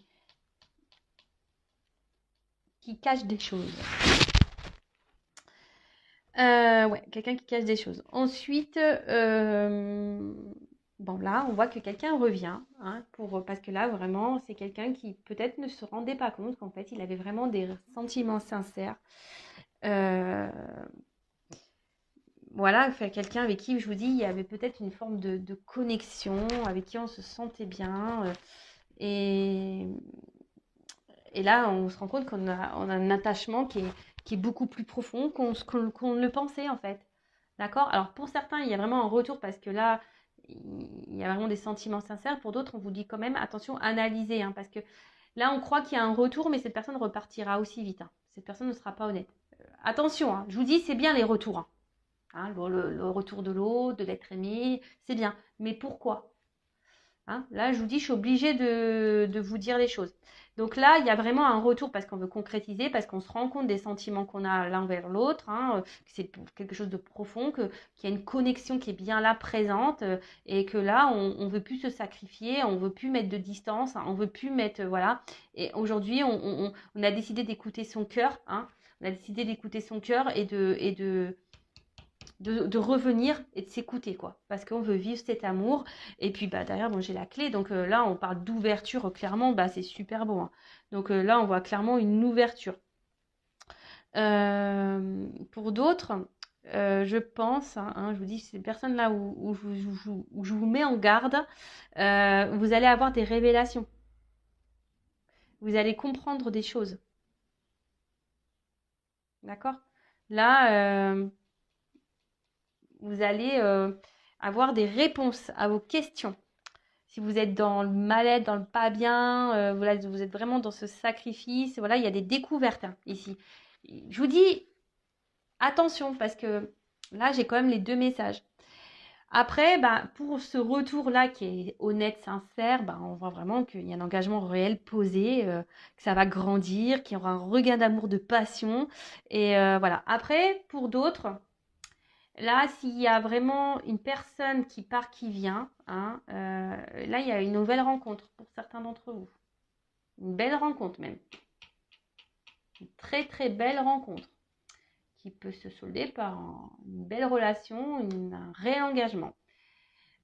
S1: cache des choses. Ouais, quelqu'un qui cache des choses. Ensuite, bon là, on voit que quelqu'un revient, hein, parce que là, vraiment, c'est quelqu'un qui peut-être ne se rendait pas compte qu'en fait, il avait vraiment des sentiments sincères. Voilà, quelqu'un avec qui, je vous dis, il y avait peut-être une forme de connexion, avec qui on se sentait bien. Et, et là, on se rend compte on a un attachement qui est beaucoup plus profond qu'on ne le pensait, en fait. D'accord? Alors, pour certains, il y a vraiment un retour parce que là, il y a vraiment des sentiments sincères. Pour d'autres, on vous dit quand même, attention, analysez, hein, parce que là, on croit qu'il y a un retour, mais cette personne repartira aussi vite. Hein. Cette personne ne sera pas honnête. Attention, hein, je vous dis, c'est bien les retours. Hein. Hein, le retour de l'autre, de l'être aimé, c'est bien. Mais pourquoi? Hein, là, je vous dis, je suis obligée de vous dire les choses. Donc là, il y a vraiment un retour parce qu'on veut concrétiser, parce qu'on se rend compte des sentiments qu'on a l'un vers l'autre, hein, que c'est quelque chose de profond, qu'il y a une connexion qui est bien là, présente, et que là, on ne veut plus se sacrifier, on ne veut plus mettre de distance, hein, on ne veut plus mettre... voilà. Et aujourd'hui, on a décidé d'écouter son cœur, hein, on a décidé d'écouter son cœur et de revenir et de s'écouter, quoi. Parce qu'on veut vivre cet amour. Et puis, derrière, bon, j'ai la clé. Donc là, on parle d'ouverture, clairement, c'est super beau. Hein. Donc là, on voit clairement une ouverture. Pour d'autres, je pense, hein, je vous dis, ces personnes-là où je vous mets en garde, vous allez avoir des révélations. Vous allez comprendre des choses. D'accord? Là, vous allez avoir des réponses à vos questions. Si vous êtes dans le mal-être, dans le pas bien, voilà, vous êtes vraiment dans ce sacrifice, voilà, il y a des découvertes hein, ici. Je vous dis attention parce que là, j'ai quand même les deux messages. Après, pour ce retour-là qui est honnête, sincère, on voit vraiment qu'il y a un engagement réel posé, que ça va grandir, qu'il y aura un regain d'amour, de passion. Et voilà. Après, pour d'autres, là, s'il y a vraiment une personne qui part, qui vient, hein, là, il y a une nouvelle rencontre pour certains d'entre vous. Une belle rencontre même. Une très très belle rencontre qui peut se solder par une belle relation, un réel engagement.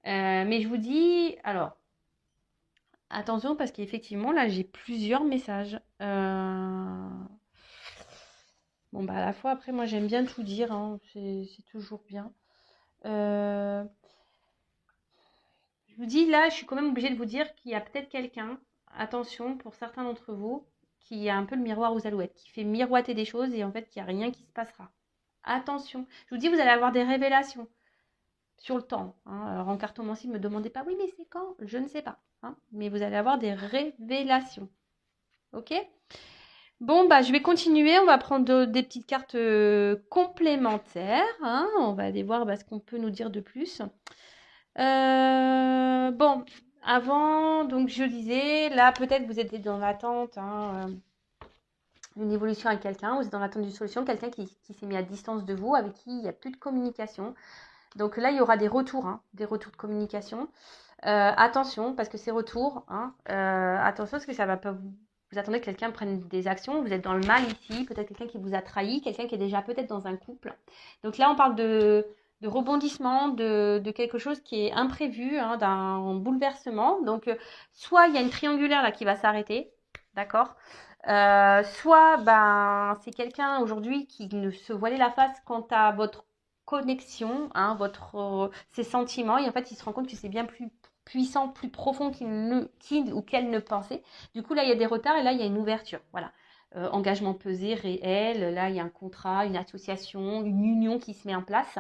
S1: Mais je vous dis, alors, attention parce qu'effectivement, là, j'ai plusieurs messages. Bon, à la fois, après, moi, j'aime bien tout dire, hein, c'est toujours bien. Je vous dis, là, je suis quand même obligée de vous dire qu'il y a peut-être quelqu'un, attention, pour certains d'entre vous, qui a un peu le miroir aux alouettes, qui fait miroiter des choses et en fait, il n'y a rien qui se passera. Attention. Je vous dis, vous allez avoir des révélations sur le temps. Hein. Alors, en cartomancie, ne me demandez pas, oui, mais c'est quand? Je ne sais pas. Hein. Mais vous allez avoir des révélations. Ok? Bon, bah, je vais continuer. On va prendre des petites cartes complémentaires, hein. On va aller voir bah, ce qu'on peut nous dire de plus. Bon, avant, donc je disais, là, peut-être vous êtes dans l'attente hein, d'une évolution avec quelqu'un, vous êtes dans l'attente d'une solution, quelqu'un qui s'est mis à distance de vous, avec qui il n'y a plus de communication. Donc là, il y aura des retours, hein, des retours de communication. Attention, parce que ces retours, hein, attention, parce que ça va pas vous attendez que quelqu'un prenne des actions, vous êtes dans le mal ici, peut-être quelqu'un qui vous a trahi, quelqu'un qui est déjà peut-être dans un couple. Donc là, on parle de rebondissement, de quelque chose qui est imprévu, hein, d'un bouleversement. Donc, soit il y a une triangulaire là qui va s'arrêter, d'accord. Soit ben, c'est quelqu'un aujourd'hui qui ne se voilait la face quant à votre connexion, hein, ses sentiments, et en fait, il se rend compte que c'est bien plus puissant, plus profond qu'il ou qu'elle ne pensait. Du coup, là, il y a des retards et là, il y a une ouverture. Voilà. Engagement pesé, réel. Là, il y a un contrat, une association, une union qui se met en place.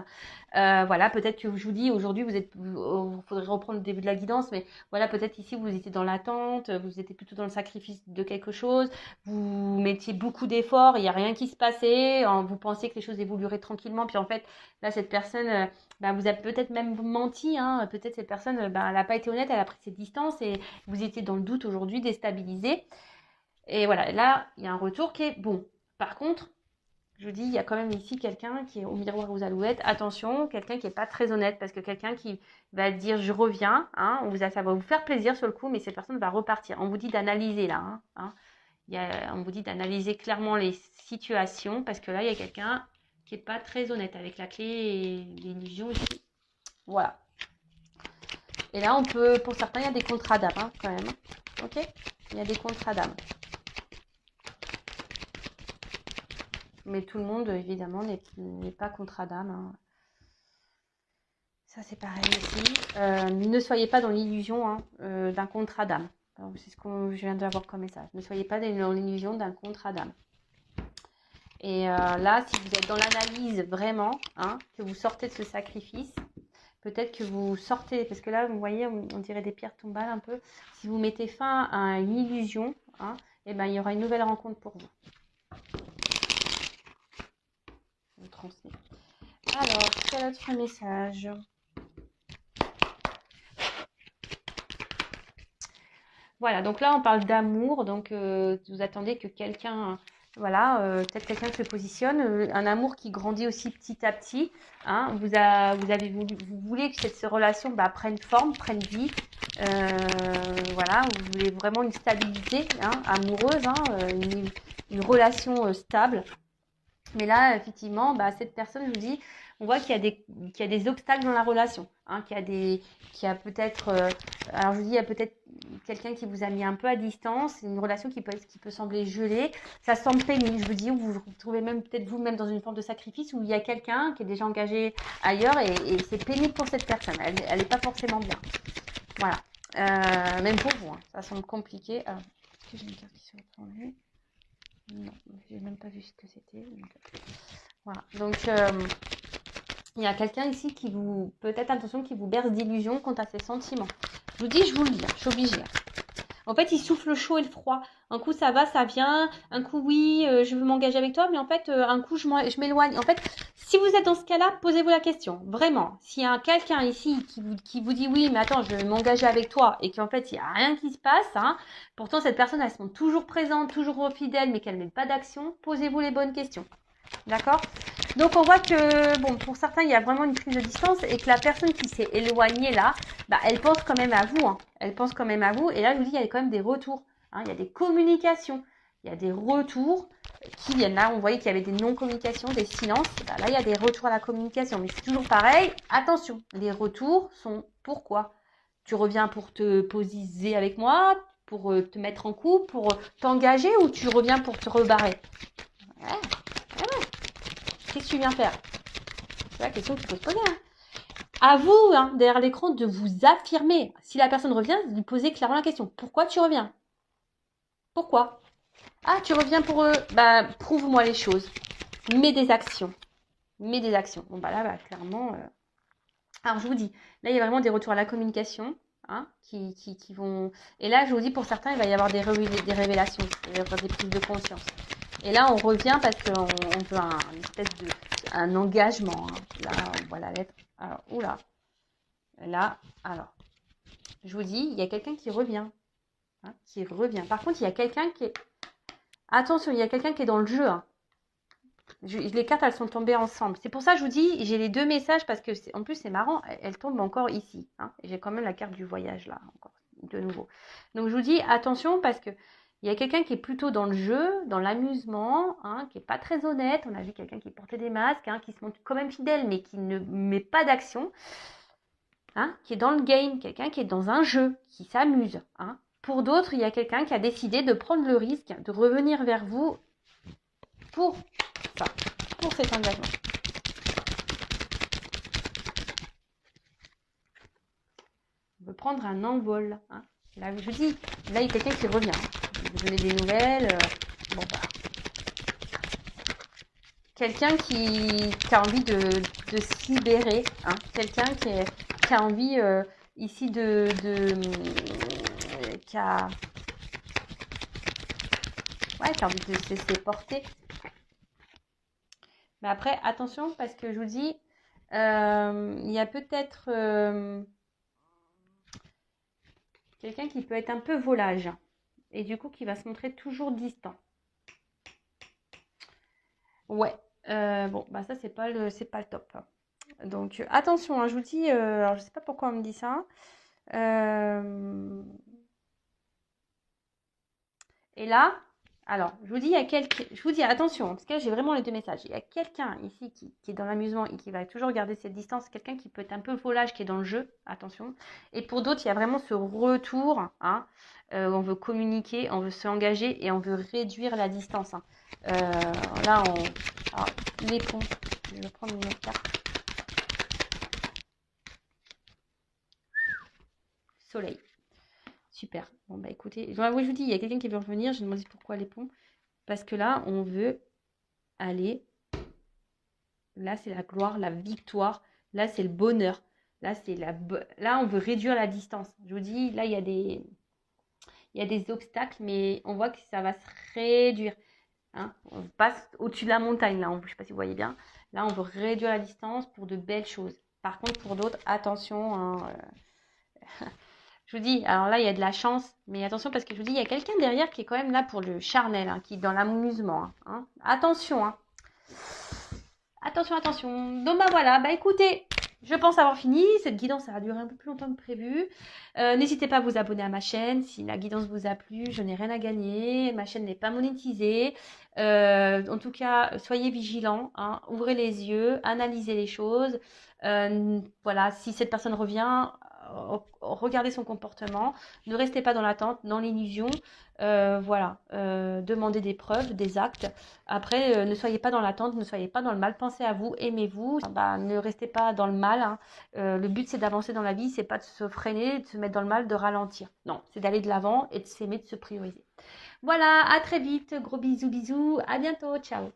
S1: Voilà, peut-être que je vous dis, aujourd'hui, il faudrait reprendre le début de la guidance, mais voilà, peut-être ici, vous étiez dans l'attente, vous étiez plutôt dans le sacrifice de quelque chose, vous mettiez beaucoup d'efforts, il n'y a rien qui se passait, vous pensiez que les choses évolueraient tranquillement, puis en fait, là, cette personne, bah, vous a peut-être même menti, hein, peut-être cette personne, bah, elle n'a pas été honnête, elle a pris ses distances et vous étiez dans le doute aujourd'hui, déstabilisé. Et voilà, là, il y a un retour qui est bon. Par contre, je vous dis, il y a quand même ici quelqu'un qui est au miroir aux alouettes. Attention, quelqu'un qui n'est pas très honnête, parce que quelqu'un qui va dire je reviens, hein, ça va vous faire plaisir sur le coup, mais cette personne va repartir. On vous dit d'analyser là, hein. On vous dit d'analyser clairement les situations, parce que là, il y a quelqu'un qui n'est pas très honnête avec la clé et l'illusion ici. Voilà. Et là, pour certains, il y a des contrats d'âme, hein, quand même. Ok. Il y a des contrats d'âme. Mais tout le monde, évidemment, n'est pas contrat d'âme, hein. Ça, c'est pareil aussi. Ne soyez pas dans l'illusion hein, d'un contrat d'âme. C'est ce que je viens d'avoir comme message. Ne soyez pas dans l'illusion d'un contrat d'âme. Et là, si vous êtes dans l'analyse vraiment, hein, que vous sortez de ce sacrifice, peut-être que vous sortez, parce que là, vous voyez, on dirait des pierres tombales un peu. Si vous mettez fin à une illusion, hein, et ben, il y aura une nouvelle rencontre pour vous. Je vous transmets. Alors, quel autre message ? Voilà, donc là, on parle d'amour. Donc, vous attendez que quelqu'un, voilà, peut-être quelqu'un se positionne. Un amour qui grandit aussi petit à petit. Hein, vous voulez que cette relation bah, prenne forme, prenne vie. Voilà, vous voulez vraiment une stabilité hein, amoureuse, hein, une relation stable. Mais là, effectivement, bah, cette personne, je vous dis, on voit qu'il y a des obstacles dans la relation. Hein, qu'il y a peut-être, alors je vous dis, il y a peut-être quelqu'un qui vous a mis un peu à distance, une relation qui peut sembler gelée. Ça semble pénible, je vous dis, vous vous retrouvez même peut-être vous-même dans une forme de sacrifice où il y a quelqu'un qui est déjà engagé ailleurs et c'est pénible pour cette personne. Elle n'est pas forcément bien. Voilà. Même pour vous, hein, ça semble compliqué. Alors, est-ce que j'ai une carte qui se reprend? Non, j'ai même pas vu ce que c'était. Voilà. Donc, il y a quelqu'un ici qui vous, peut-être attention, qui vous berce d'illusions quant à ses sentiments. Je vous dis, je vous le dis, je suis obligée. En fait, il souffle le chaud et le froid. Un coup, ça va, ça vient. Un coup, oui, je veux m'engager avec toi. Mais en fait, un coup, je m'éloigne. En fait, si vous êtes dans ce cas-là, posez-vous la question. Vraiment. S'il y a quelqu'un ici qui vous dit oui, mais attends, je vais m'engager avec toi et qu'en fait, il n'y a rien qui se passe, hein, pourtant, cette personne, elle se montre toujours présente, toujours fidèle, mais qu'elle ne met pas d'action, posez-vous les bonnes questions. D'accord ? Donc, on voit que, bon, pour certains, il y a vraiment une prise de distance et que la personne qui s'est éloignée là, bah, elle pense quand même à vous. Hein. Elle pense quand même à vous. Et là, je vous dis, il y a quand même des retours. Hein. Il y a des communications. Il y a des retours qui viennent. Là, on voyait qu'il y avait des non-communications, des silences. Bah, là, il y a des retours à la communication. Mais c'est toujours pareil. Attention, les retours sont pourquoi ? Tu reviens pour te posiser avec moi, pour te mettre en couple, pour t'engager ou tu reviens pour te rebarrer ? Ouais. Qu'est-ce que tu viens faire? C'est la question que tu peux te poser. Hein. À vous, hein, derrière l'écran, de vous affirmer. Si la personne revient, de lui poser clairement la question. Pourquoi tu reviens? Pourquoi? Ah, tu reviens pour eux. Bah, prouve-moi les choses. Mets des actions. Mets des actions. Bon, bah là, bah, clairement. Alors, je vous dis, là, il y a vraiment des retours à la communication. hein, qui vont... Et là, je vous dis, pour certains, il va y avoir des révélations, il va y avoir des prises de conscience. Et là, on revient parce qu'on veut une espèce de... un engagement. Hein. Là, on voit la lettre. Alors, oula. Là, alors, je vous dis, il y a quelqu'un qui revient. Hein, qui revient. Par contre, il y a quelqu'un qui est... Attention, il y a quelqu'un qui est dans le jeu. Hein. Les cartes, elles sont tombées ensemble. C'est pour ça que je vous dis, j'ai les deux messages parce que, en plus, c'est marrant, elles tombent encore ici. Hein. J'ai quand même la carte du voyage là, encore, de nouveau. Donc, je vous dis, attention parce que il y a quelqu'un qui est plutôt dans le jeu, dans l'amusement, hein, qui n'est pas très honnête. On a vu quelqu'un qui portait des masques, hein, qui se montre quand même fidèle, mais qui ne met pas d'action. Hein, qui est dans le game, quelqu'un qui est dans un jeu, qui s'amuse. Hein. Pour d'autres, il y a quelqu'un qui a décidé de prendre le risque de revenir vers vous pour ça, pour cet engagement. On veut prendre un envol. Hein. Là, je vous dis, là, il y a quelqu'un qui revient. Vous donnez des nouvelles. Bon, bah. Quelqu'un qui a envie de se libérer. Hein. Quelqu'un qui a envie ici qui a envie de se laisser porter. Mais après, attention, parce que je vous dis, il y a peut-être quelqu'un qui peut être un peu volage. Et du coup, qui va se montrer toujours distant. Ouais. Bon, bah ça, c'est pas le top. Donc, attention, hein, je vous dis, alors je sais pas pourquoi on me dit ça. Et là, alors, je vous dis, attention, parce que là, j'ai vraiment les deux messages. Il y a quelqu'un ici qui est dans l'amusement et qui va toujours garder cette distance. Quelqu'un qui peut être un peu volage, qui est dans le jeu, attention. Et pour d'autres, il y a vraiment ce retour, hein, on veut communiquer, on veut s'engager et on veut réduire la distance. Hein. Là, alors, les ponts, je vais prendre une autre carte. Soleil. Super. Bon, bah écoutez, oui, je vous dis, il y a quelqu'un qui veut revenir. Je me demande pourquoi les ponts. Parce que là, on veut aller. Là, c'est la gloire, la victoire. Là, c'est le bonheur. Là, là, on veut réduire la distance. Je vous dis, là, il y a des obstacles, mais on voit que ça va se réduire. Hein. On passe au-dessus de la montagne, là. Je ne sais pas si vous voyez bien. Là, on veut réduire la distance pour de belles choses. Par contre, pour d'autres, attention. Hein, je vous dis, alors là, il y a de la chance, mais attention parce que je vous dis, il y a quelqu'un derrière qui est quand même là pour le charnel, hein, qui est dans l'amusement. Hein. Attention, hein. Attention, attention. Donc, bah voilà, bah écoutez, je pense avoir fini. Cette guidance, ça a duré un peu plus longtemps que prévu. N'hésitez pas à vous abonner à ma chaîne. Si la guidance vous a plu, je n'ai rien à gagner. Ma chaîne n'est pas monétisée. En tout cas, soyez vigilants. Hein. Ouvrez les yeux, analysez les choses. Voilà, si cette personne revient, regardez son comportement. Ne restez pas dans l'attente, dans l'illusion. Voilà, demandez des preuves, des actes. Après, ne soyez pas dans l'attente, ne soyez pas dans le mal. Pensez à vous, aimez-vous. Bah, ne restez pas dans le mal. Hein. Le but, c'est d'avancer dans la vie. C'est pas de se freiner, de se mettre dans le mal, de ralentir. Non, c'est d'aller de l'avant et de s'aimer, de se prioriser. Voilà, à très vite. Gros bisous, bisous. À bientôt. Ciao.